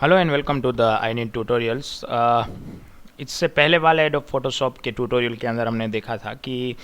Hello and welcome to the I need tutorials. इससे पहले वाले एडोब फोटोशॉप के ट्यूटोरियल के अंदर हमने देखा था कि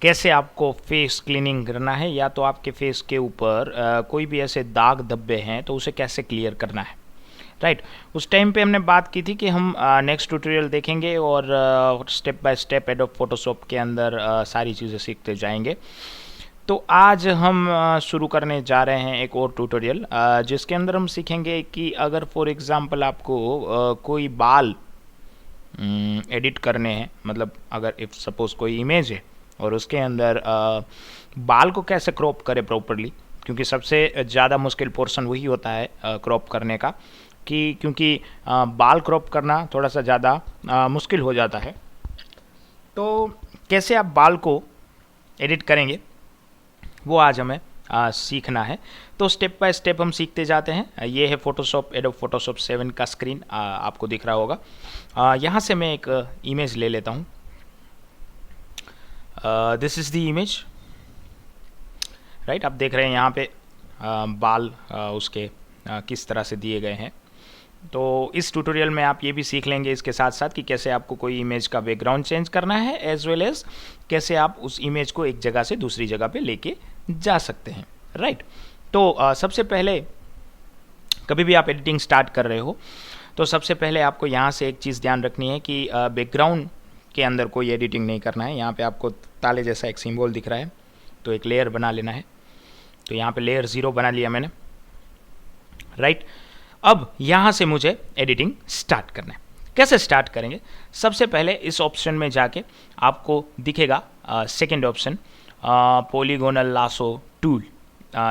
कैसे आपको फेस क्लीनिंग करना है, या तो आपके फेस के ऊपर कोई भी ऐसे दाग धब्बे हैं तो उसे कैसे क्लियर करना है। राइट, उस टाइम पे हमने बात की थी कि हम नेक्स्ट ट्यूटोरियल देखेंगे और step by step adobe Photoshop के अंदर सारी चीज़ें सीखते जाएंगे। तो आज हम शुरू करने जा रहे हैं एक और ट्यूटोरियल जिसके अंदर हम सीखेंगे कि अगर फॉर एग्जांपल आपको कोई बाल एडिट करने हैं, मतलब अगर इफ़ सपोज कोई इमेज है और उसके अंदर बाल को कैसे क्रॉप करें प्रॉपरली, क्योंकि सबसे ज़्यादा मुश्किल पोर्शन वही होता है क्रॉप करने का, क्योंकि बाल क्रॉप करना थोड़ा सा ज़्यादा मुश्किल हो जाता है। तो कैसे आप बाल को एडिट करेंगे वो आज हमें सीखना है। तो स्टेप बाय स्टेप हम सीखते जाते हैं। ये है फोटोशॉप, एडोब फोटोशॉप 7 का स्क्रीन आपको दिख रहा होगा। यहाँ से मैं एक इमेज ले लेता हूँ। This is the image. Right, आप देख रहे हैं यहाँ पे बाल उसके किस तरह से दिए गए हैं। तो इस ट्यूटोरियल में आप ये भी सीख लेंगे इसके साथ साथ कि कैसे आपको कोई इमेज का बैकग्राउंड चेंज करना है, एज वेल एज कैसे आप उस इमेज को एक जगह से दूसरी जगह पे लेके जा सकते हैं। राइट, तो सबसे पहले कभी भी आप एडिटिंग स्टार्ट कर रहे हो तो सबसे पहले आपको यहाँ से एक चीज़ ध्यान रखनी है कि बैकग्राउंड के अंदर कोई एडिटिंग नहीं करना है। यहाँ पे आपको ताले जैसा एक सिंबल दिख रहा है, तो एक लेयर बना लेना है। तो यहाँ पे लेयर 0 बना लिया मैंने। राइट, अब यहाँ से मुझे एडिटिंग स्टार्ट करना है। कैसे स्टार्ट करेंगे? सबसे पहले इस ऑप्शन में जाके आपको दिखेगा second option, polygonal lasso tool.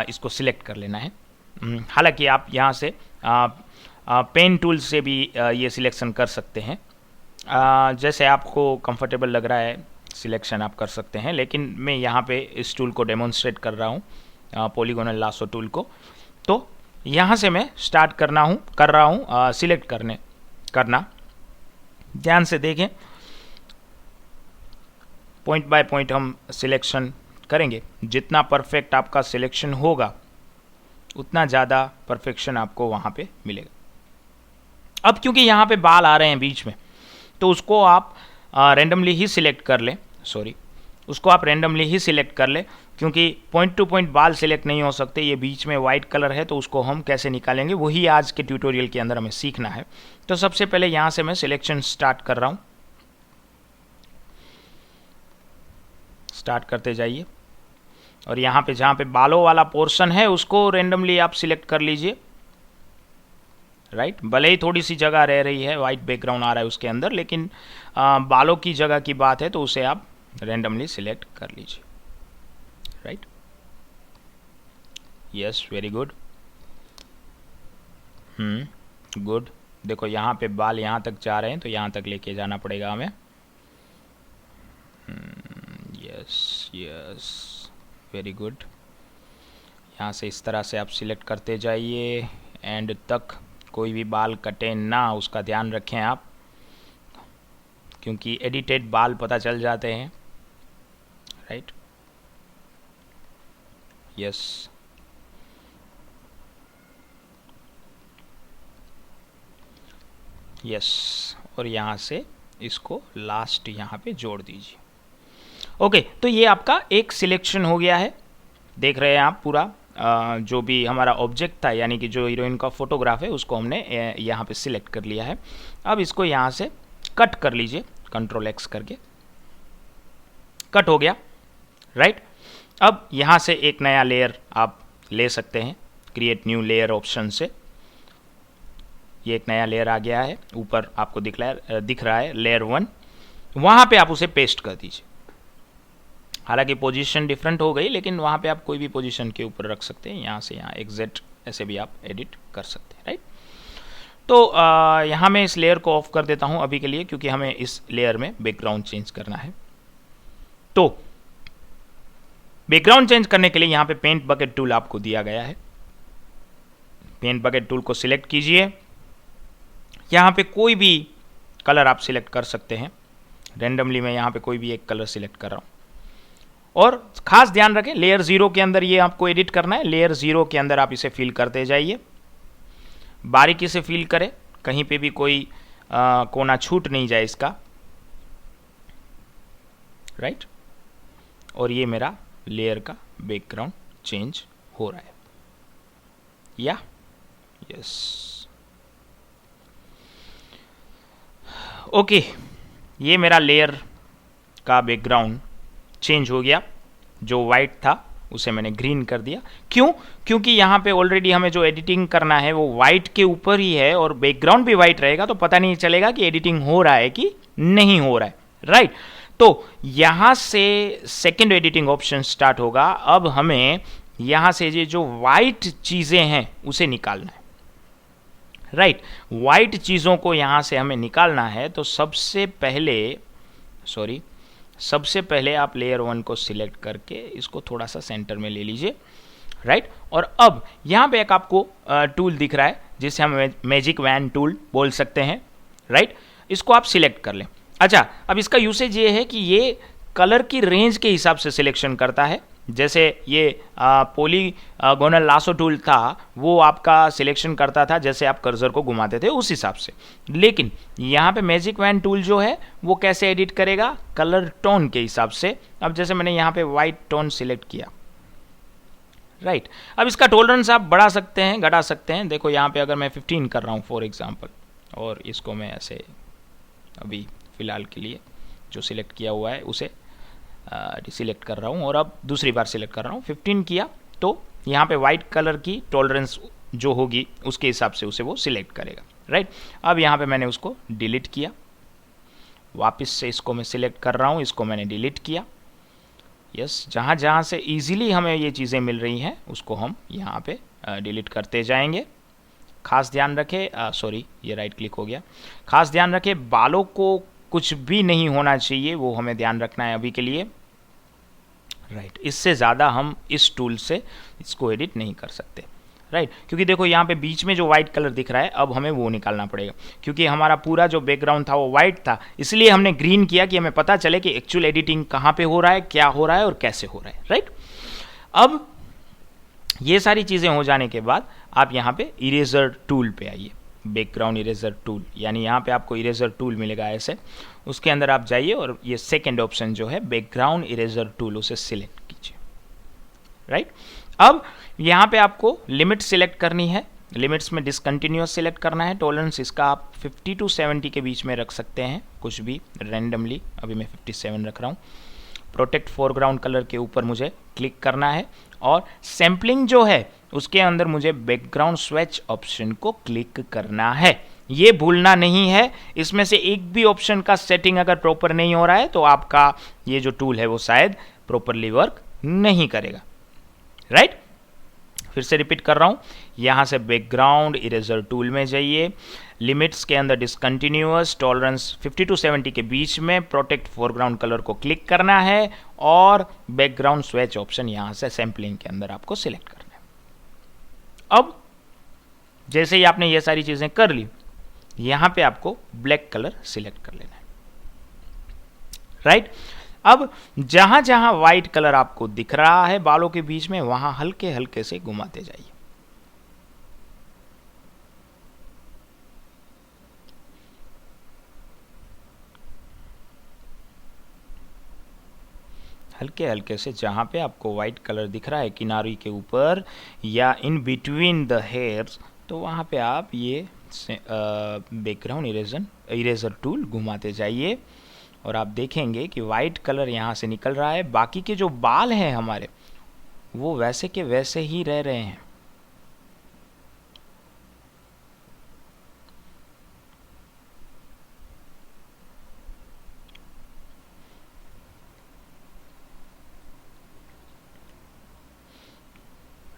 इसको सिलेक्ट कर लेना है। हालांकि आप यहाँ से पेन टूल से भी ये सिलेक्शन कर सकते हैं। जैसे आपको कंफर्टेबल लग रहा है सिलेक्शन आप कर सकते हैं, लेकिन मैं यहाँ पे इस टूल को डेमोन्स्ट्रेट कर रहा हूँ, पॉलीगोनल लासो टूल को। तो यहाँ से मैं स्टार्ट कर रहा हूँ सिलेक्ट करना। ध्यान से देखें, पॉइंट बाय पॉइंट हम सिलेक्शन करेंगे। जितना परफेक्ट आपका सिलेक्शन होगा उतना ज़्यादा परफेक्शन आपको वहाँ पे मिलेगा। अब क्योंकि यहाँ पे बाल आ रहे हैं बीच में, तो उसको आप रेंडमली ही सिलेक्ट कर लें। उसको आप रेंडमली ही सिलेक्ट कर लें, क्योंकि पॉइंट टू पॉइंट बाल सिलेक्ट नहीं हो सकते। ये बीच में वाइट कलर है, तो उसको हम कैसे निकालेंगे वही आज के ट्यूटोरियल के अंदर हमें सीखना है। तो सबसे पहले यहाँ से मैं सिलेक्शन स्टार्ट कर रहा हूँ। स्टार्ट करते जाइए और यहाँ पे जहाँ पे बालों वाला पोर्शन है उसको रेंडमली आप सिलेक्ट कर लीजिए। राइट, भले ही थोड़ी सी जगह रह रही है, वाइट बैकग्राउंड आ रहा है उसके अंदर, लेकिन बालों की जगह की बात है तो उसे आप रेंडमली सिलेक्ट कर लीजिए। Right, yes, very good. Good. देखो यहाँ पे बाल यहाँ तक जा रहे हैं, तो यहाँ तक लेके जाना पड़ेगा हमें। Yes yes, very good. यहाँ से इस तरह से आप सिलेक्ट करते जाइए एंड तक। कोई भी बाल कटे ना, उसका ध्यान रखें आप, क्योंकि एडिटेड बाल पता चल जाते हैं। Right, yes, yes. और यहाँ से इसको लास्ट यहाँ पे जोड़ दीजिए। ओके, तो ये आपका एक सिलेक्शन हो गया है। देख रहे हैं आप पूरा जो भी हमारा ऑब्जेक्ट था, यानी कि जो हीरोइन का फोटोग्राफ है, उसको हमने यहाँ पे सिलेक्ट कर लिया है। अब इसको यहाँ से कट कर लीजिए, कंट्रोल X करके। कट हो गया। राइट, अब यहाँ से एक नया लेयर आप ले सकते हैं, क्रिएट न्यू लेयर ऑप्शन से। ये एक नया लेयर आ गया है, ऊपर आपको दिख रहा है लेयर 1। वहाँ पे आप उसे पेस्ट कर दीजिए। हालांकि पोजीशन डिफरेंट हो गई, लेकिन वहाँ पे आप कोई भी पोजीशन के ऊपर रख सकते हैं। यहाँ से यहाँ एग्जैक्ट ऐसे भी आप एडिट कर सकते हैं। राइट, तो यहाँ मैं इस लेयर को ऑफ कर देता हूँ अभी के लिए, क्योंकि हमें इस लेयर में बैकग्राउंड चेंज करना है। तो बैकग्राउंड चेंज करने के लिए यहाँ पे पेंट बकेट टूल आपको दिया गया है। पेंट बकेट टूल को सिलेक्ट कीजिए। यहाँ पे कोई भी कलर आप सिलेक्ट कर सकते हैं। रेंडमली मैं यहाँ पे कोई भी एक कलर सिलेक्ट कर रहा हूँ। और खास ध्यान रखें, लेयर 0 के अंदर ये आपको एडिट करना है। लेयर 0 के अंदर आप इसे फिल करते जाइए। बारीकी से फील करें, कहीं पे भी कोई कोना छूट नहीं जाए इसका, राइट। और ये मेरा लेयर का बैकग्राउंड चेंज हो रहा है, या यस, ओके। ये मेरा लेयर का बैकग्राउंड चेंज हो गया, जो वाइट था उसे मैंने ग्रीन कर दिया। क्यों? क्योंकि यहाँ पे ऑलरेडी हमें जो एडिटिंग करना है वो वाइट के ऊपर ही है, और बैकग्राउंड भी वाइट रहेगा तो पता नहीं चलेगा कि एडिटिंग हो रहा है कि नहीं हो रहा है, राइट। तो यहाँ से सेकेंड एडिटिंग ऑप्शन स्टार्ट होगा। अब हमें यहाँ से ये जो वाइट चीज़ें हैं उसे निकालना है, राइट। वाइट चीज़ों को यहाँ से हमें निकालना है, तो सबसे पहले आप लेयर 1 को सिलेक्ट करके इसको थोड़ा सा सेंटर में ले लीजिए, राइट। और अब यहाँ पे एक आपको टूल दिख रहा है जिसे हम मैजिक वैन टूल बोल सकते हैं, राइट। इसको आप सिलेक्ट कर लें। अच्छा, अब इसका यूसेज ये है कि ये कलर की रेंज के हिसाब से सिलेक्शन करता है। जैसे ये पॉलीगोनल लासो टूल था, वो आपका सिलेक्शन करता था जैसे आप कर्सर को घुमाते थे उस हिसाब से। लेकिन यहाँ पे मैजिक वैन टूल जो है वो कैसे एडिट करेगा? कलर टोन के हिसाब से। अब जैसे मैंने यहाँ पे वाइट टोन सिलेक्ट किया, राइट। अब इसका टॉलरेंस आप बढ़ा सकते हैं, घटा सकते हैं। देखो यहाँ पे अगर मैं 15 कर रहा हूँ फॉर एग्जाम्पल, और इसको मैं ऐसे अभी फ़िलहाल के लिए जो सिलेक्ट किया हुआ है उसे डिसिलेक्ट कर रहा हूँ, और अब दूसरी बार सिलेक्ट कर रहा हूँ। 15 किया तो यहाँ पे वाइट कलर की टॉलरेंस जो होगी उसके हिसाब से उसे वो सिलेक्ट करेगा, राइट। अब यहाँ पे मैंने उसको डिलीट किया, वापस से इसको मैं सिलेक्ट कर रहा हूँ, इसको मैंने डिलीट किया। यस, जहाँ जहाँ से ईजिली हमें ये चीज़ें मिल रही हैं उसको हम यहाँ पे डिलीट करते जाएंगे। खास ध्यान रखें, सॉरी ये राइट क्लिक हो गया। खास ध्यान रखें, बालों को कुछ भी नहीं होना चाहिए, वो हमें ध्यान रखना है अभी के लिए, राइट। इससे ज़्यादा हम इस टूल से इसको एडिट नहीं कर सकते, राइट। क्योंकि देखो यहाँ पे बीच में जो वाइट कलर दिख रहा है, अब हमें वो निकालना पड़ेगा, क्योंकि हमारा पूरा जो बैकग्राउंड था वो वाइट था, इसलिए हमने ग्रीन किया कि हमें पता चले कि एक्चुअल एडिटिंग कहाँ पे हो रहा है, क्या हो रहा है और कैसे हो रहा है, राइट। अब ये सारी चीज़ें हो जाने के बाद आप यहाँ पे इरेजर टूल पे आइए, बैकग्राउंड इरेजर टूल, यानी यहाँ पे आपको इरेजर टूल मिलेगा ऐसे, उसके अंदर आप जाइए और ये सेकेंड ऑप्शन जो है बैकग्राउंड इरेजर टूल, उसे सिलेक्ट कीजिए, राइट। अब यहाँ पे आपको लिमिट सिलेक्ट करनी है। लिमिट्स में डिसकंटिन्यूअस सिलेक्ट करना है। टॉलरेंस इसका आप 50 to 70 के बीच में रख सकते हैं, कुछ भी रैंडमली। अभी मैं 57 रख रहा हूँ। प्रोटेक्ट फोरग्राउंड कलर के ऊपर मुझे क्लिक करना है, और सैम्पलिंग जो है उसके अंदर मुझे बैकग्राउंड स्विच ऑप्शन को क्लिक करना है। ये भूलना नहीं है, इसमें से एक भी ऑप्शन का सेटिंग अगर प्रॉपर नहीं हो रहा है तो आपका ये जो टूल है वो शायद प्रॉपरली वर्क नहीं करेगा, राइट। फिर से रिपीट कर रहा हूँ, यहाँ से बैकग्राउंड इरेजर टूल में जाइए, लिमिट्स के अंदर डिसकंटिन्यूअस, टॉलरेंस 50 to 70 के बीच में, प्रोटेक्ट फोरग्राउंड कलर को क्लिक करना है, और बैकग्राउंड स्विच ऑप्शन यहाँ से सैम्पलिंग के अंदर आपको सिलेक्ट करना है। अब जैसे ही आपने ये सारी चीज़ें कर ली, यहाँ पे आपको ब्लैक कलर सिलेक्ट कर लेना है, राइट। अब जहां जहां व्हाइट कलर आपको दिख रहा है बालों के बीच में, वहां हल्के हल्के से घुमाते जाइए। हल्के हल्के से जहां पे आपको व्हाइट कलर दिख रहा है किनारी के ऊपर या इन बिटवीन द हेयर्स, तो वहां पे आप ये बैकग्राउंड इरेजर टूल घुमाते जाइए, और आप देखेंगे कि वाइट कलर यहाँ से निकल रहा है। बाकी के जो बाल हैं हमारे, वो वैसे के वैसे ही रह रहे हैं,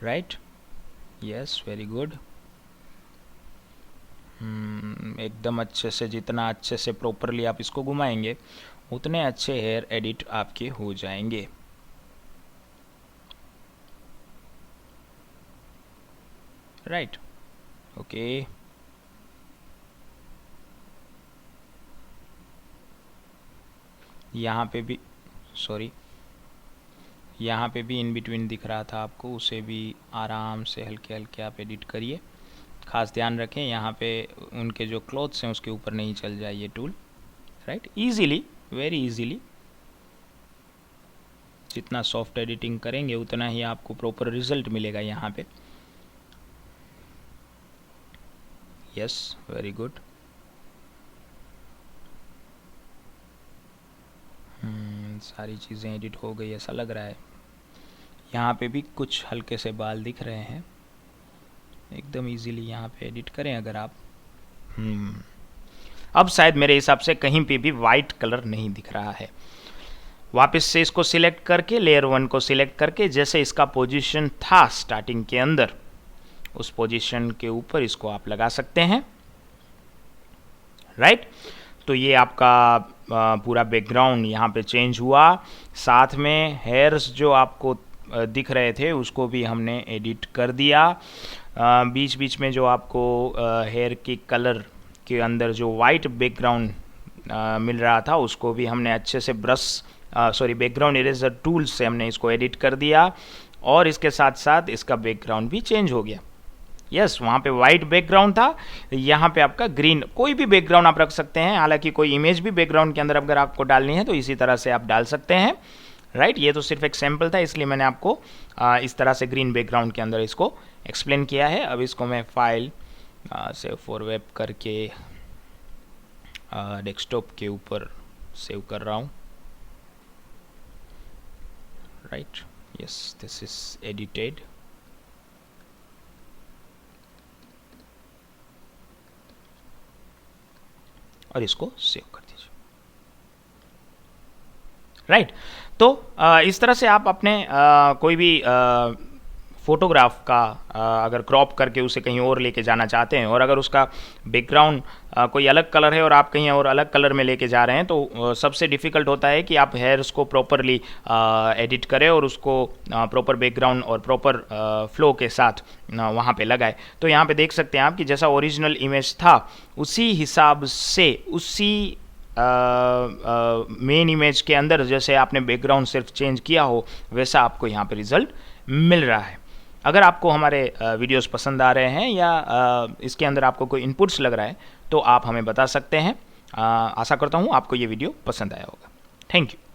राइट। Yes, very good. एकदम अच्छे से, जितना अच्छे से प्रॉपरली आप इसको घुमाएंगे उतने अच्छे हेयर एडिट आपके हो जाएंगे, राइट। ओके, यहाँ पे भी, सॉरी, यहाँ पे भी इन बिटवीन दिख रहा था आपको, उसे भी आराम से हल्के हल्के आप एडिट करिए। खास ध्यान रखें यहाँ पे उनके जो क्लॉथ्स हैं उसके ऊपर नहीं चल जाए ये tool, right. Easily, very easily, जितना सॉफ्ट एडिटिंग करेंगे उतना ही आपको प्रॉपर रिजल्ट मिलेगा यहाँ पे। Yes, very good. सारी चीज़ें एडिट हो गई ऐसा लग रहा है। यहाँ पे भी कुछ हल्के से बाल दिख रहे हैं, एकदम इजीली यहाँ पे एडिट करें अगर आप। अब शायद मेरे हिसाब से कहीं पे भी वाइट कलर नहीं दिख रहा है। वापस से इसको सिलेक्ट करके लेयर 1 को सिलेक्ट करके जैसे इसका पोजीशन था स्टार्टिंग के अंदर, उस पोजीशन के ऊपर इसको आप लगा सकते हैं, राइट। तो ये आपका पूरा बैकग्राउंड यहाँ पे चेंज हुआ। साथ में हेयर्स जो आपको दिख रहे थे उसको भी हमने एडिट कर दिया। बीच बीच में जो आपको हेयर के कलर के अंदर जो वाइट बैकग्राउंड मिल रहा था उसको भी हमने अच्छे से बैकग्राउंड इरेजर टूल से हमने इसको एडिट कर दिया, और इसके साथ साथ इसका बैकग्राउंड भी चेंज हो गया। यस, वहाँ पे वाइट बैकग्राउंड था, यहाँ पे आपका ग्रीन। कोई भी बैकग्राउंड आप रख सकते हैं, हालांकि कोई इमेज भी बैकग्राउंड के अंदर अगर आपको डालनी है तो इसी तरह से आप डाल सकते हैं, राइट। ये तो सिर्फ एक सैम्पल था, इसलिए मैंने आपको इस तरह से ग्रीन बैकग्राउंड के अंदर इसको एक्सप्लेन किया है। अब इसको मैं फाइल सेव फॉर वेब करके डेस्कटॉप के ऊपर सेव कर रहा हूँ, right. Yes, this is edited. और इसको सेव कर दीजिए, राइट। तो इस तरह से आप अपने कोई भी फोटोग्राफ का अगर क्रॉप करके उसे कहीं और लेके जाना चाहते हैं, और अगर उसका बैकग्राउंड कोई अलग कलर है और आप कहीं और अलग कलर में लेके जा रहे हैं, तो सबसे डिफ़िकल्ट होता है कि आप हेयर्स को प्रॉपरली एडिट करें और उसको प्रॉपर बैकग्राउंड और प्रॉपर फ्लो के साथ वहाँ पे लगाए। तो यहाँ पे देख सकते हैं आप कि जैसा ओरिजिनल इमेज था उसी हिसाब से, उसी मेन इमेज के अंदर जैसे आपने बैकग्राउंड सिर्फ चेंज किया हो वैसा आपको यहाँ पे रिजल्ट मिल रहा है। अगर आपको हमारे वीडियोस पसंद आ रहे हैं या इसके अंदर आपको कोई इनपुट्स लग रहा है तो आप हमें बता सकते हैं। आशा करता हूँ आपको ये वीडियो पसंद आया होगा। Thank you.